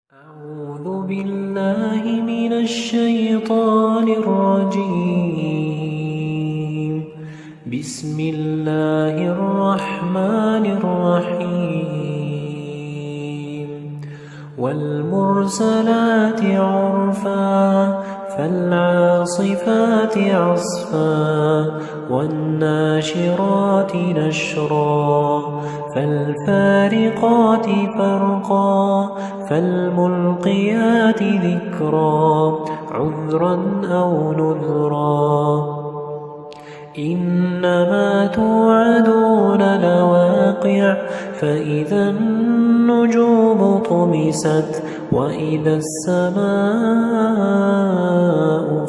أعوذ بالله من الشيطان الرجيم. بسم الله الرحمن الرحيم. والمرسلات عرفا فالعاصفات عصفا والناشرات نشرا فالفارقات فرقا فالملقيات ذكرا عذرا أو نذرا إنما توعدون لواقع فإذا النجوم طمست وإذا السماء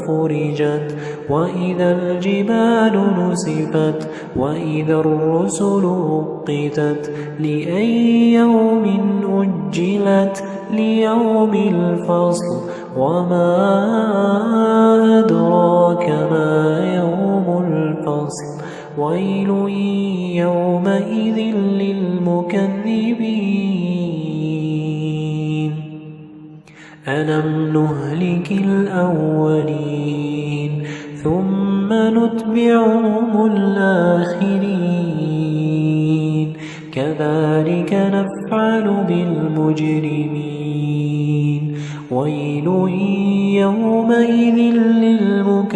فرجت وإذا الجبال نسفت وإذا الرسل أقتت لأي يوم أجلت ليوم الفصل وما أدراك ما يوم الفصل ويل يومئذ للمكذبين ألم نهلك الأولين ثم نتبعهم الآخرين كذلك نفعل بالمجرمين ويل يومئذ للمكذبين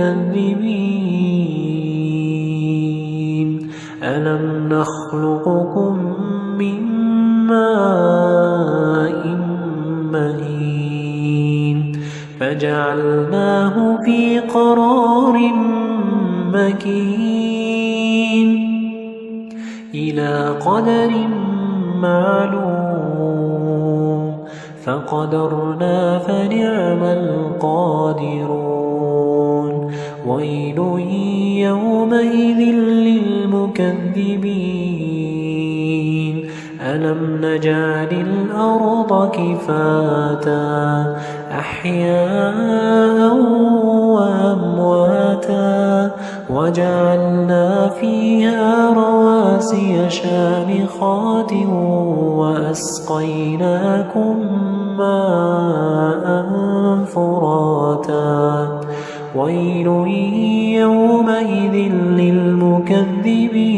ألم نخلقكم من ماء مهين فجعلناه في قرار مكين إلى قدر معلوم فقدرنا فنعم القادرون ويل يومئذ للمكذبين ألم نجعل الأرض كفاتا أحياء وأمواتا وجعلنا فيها رواسي شامخات وأسقيناكم ماء فراتا ويل يومئذ للمكذبين